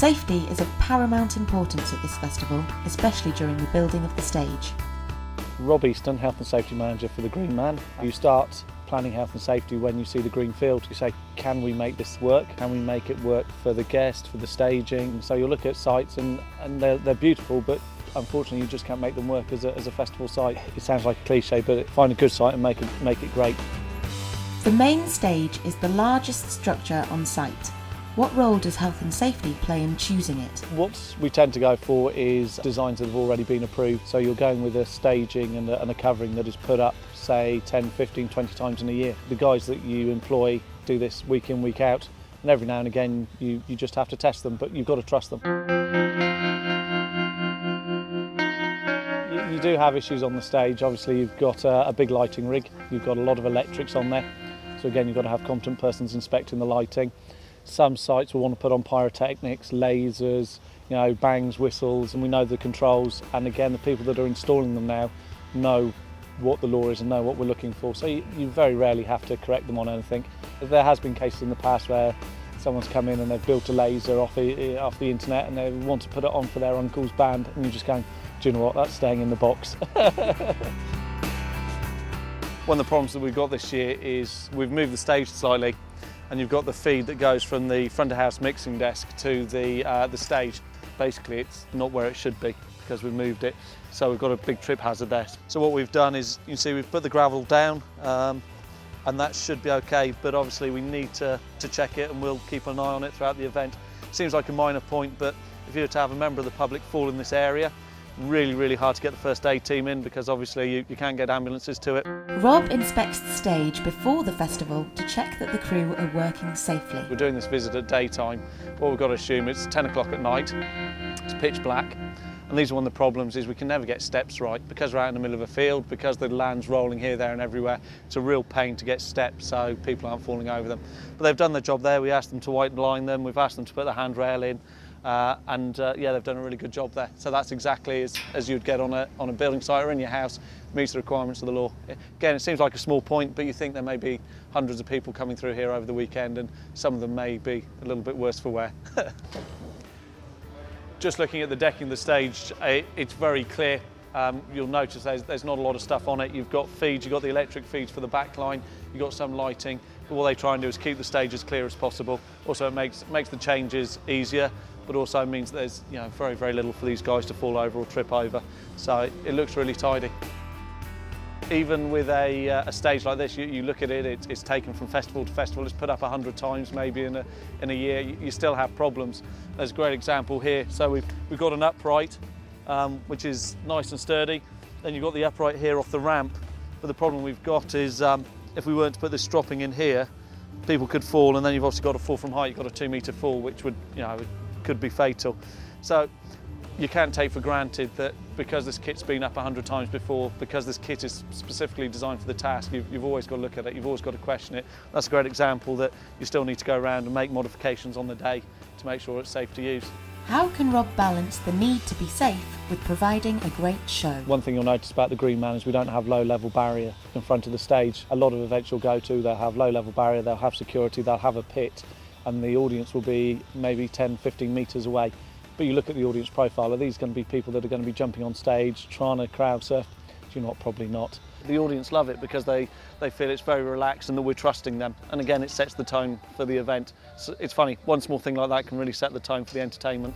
Safety is of paramount importance at this festival, especially during the building of the stage. Rob Easton, Health and Safety Manager for the Green Man. You start planning health and safety when you see the green field. You say, can we make this work? Can we make it work for the guest, for the staging? So you look at sites and they're beautiful, but unfortunately you just can't make them work as a festival site. It sounds like a cliche, but find a good site and make it great. The main stage is the largest structure on site. What role does health and safety play in choosing it? What we tend to go for is designs that have already been approved. So you're going with a staging and a covering that is put up, say, 10, 15, 20 times in a year. The guys that you employ do this week in, week out, and every now and again you just have to test them, but you've got to trust them. You do have issues on the stage. Obviously you've got a big lighting rig, you've got a lot of electrics on there. So again, you've got to have competent persons inspecting the lighting. Some sites will want to put on pyrotechnics, lasers, bangs, whistles, and we know the controls. And again, the people that are installing them now know what the law is and know what we're looking for. So you very rarely have to correct them on anything. There has been cases in the past where someone's come in and they've built a laser off the internet and they want to put it on for their uncle's band, and you're just going, do you know what, that's staying in the box. One of the problems that we've got this year is we've moved the stage slightly, and you've got the feed that goes from the front of house mixing desk to the stage. Basically it's not where it should be because we've moved it, so we've got a big trip hazard there. So what we've done is, you can see we've put the gravel down, and that should be okay, but obviously we need to check it, and we'll keep an eye on it throughout the event. Seems like a minor point, but if you were to have a member of the public fall in this area, really hard to get the first aid team in because obviously you can't get ambulances to it. Rob inspects the stage before the festival to check that the crew are working safely. We're doing this visit at daytime. What we've got to assume it's 10 o'clock at night, it's pitch black, and these are one of the problems is we can never get steps right because we're out in the middle of a field, because the land's rolling here, there and everywhere. It's a real pain to get steps so people aren't falling over them. But they've done their job there. We asked them to white line them, we've asked them to put the handrail in. Yeah, they've done a really good job there. So that's exactly as you'd get on a building site or in your house, meets the requirements of the law. Again, it seems like a small point, but you think there may be hundreds of people coming through here over the weekend, and some of them may be a little bit worse for wear. Just looking at the decking of the stage, it's very clear. You'll notice there's not a lot of stuff on it. You've got feeds, you've got the electric feeds for the back line, you've got some lighting. But what they try and do is keep the stage as clear as possible. Also, it makes the changes easier, but also means there's very little for these guys to fall over or trip over. So it looks really tidy. Even with a stage like this, you look at it, it's taken from festival to festival, it's put up 100 times maybe in a year, you still have problems. There's a great example here. So we've got an upright, which is nice and sturdy. Then you've got the upright here off the ramp, but the problem we've got is if we weren't to put this stropping in here, people could fall, and then you've also got a fall from height, you've got a 2 metre fall, which would, could be fatal. So you can't take for granted that because this kit's been up 100 times before, because this kit is specifically designed for the task, you've always got to look at it, you've always got to question it. That's a great example that you still need to go around and make modifications on the day to make sure it's safe to use. How can Rob balance the need to be safe with providing a great show? One thing you'll notice about the Green Man is we don't have low-level barrier in front of the stage. A lot of events you'll go to, they'll have low-level barrier, they'll have security, they'll have a pit, and the audience will be maybe 10, 15 metres away. But you look at the audience profile, are these going to be people that are going to be jumping on stage, trying to crowd surf? Do you know what? Probably not. The audience love it because they feel it's very relaxed and that we're trusting them. And again, it sets the tone for the event. So it's funny, one small thing like that can really set the tone for the entertainment.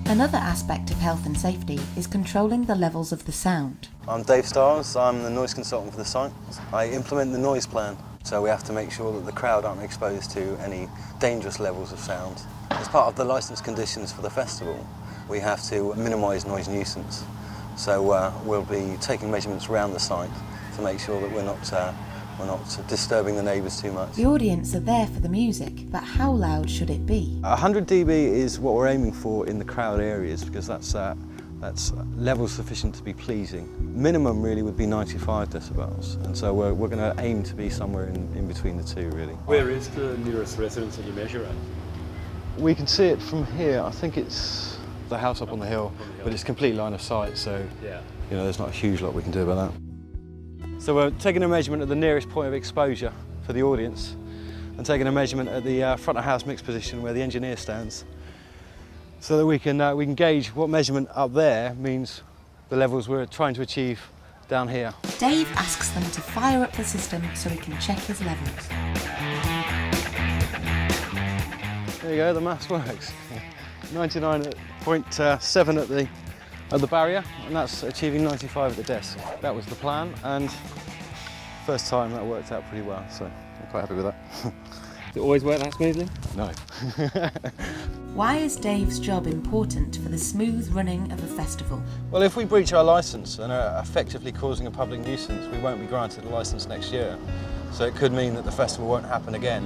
Another aspect of health and safety is controlling the levels of the sound. I'm Dave Stiles, I'm the noise consultant for the site. I implement the noise plan, so we have to make sure that the crowd aren't exposed to any dangerous levels of sound. As part of the licence conditions for the festival, we have to minimise noise nuisance. So we'll be taking measurements around the site to make sure that we're not disturbing the neighbours too much. The audience are there for the music, but how loud should it be? 100 dB is what we're aiming for in the crowd areas because that's level sufficient to be pleasing. Minimum really would be 95 decibels, and so we're going to aim to be somewhere in between the two really. Where is the nearest residence that you measure at? We can see it from here. I think it's the house up on the hill, but it's complete line of sight, so there's not a huge lot we can do about that. So we're taking a measurement at the nearest point of exposure for the audience and taking a measurement at the front of house mix position where the engineer stands, so that we can gauge what measurement up there means the levels we're trying to achieve down here. Dave asks them to fire up the system so he can check his levels. There you go, the maths works. 99.7 at the barrier, and that's achieving 95 at the desk. That was the plan, and first time that worked out pretty well, so I'm quite happy with that. Does it always work that smoothly? No. Why is Dave's job important for the smooth running of a festival? Well, if we breach our licence and are effectively causing a public nuisance, we won't be granted a licence next year. So it could mean that the festival won't happen again.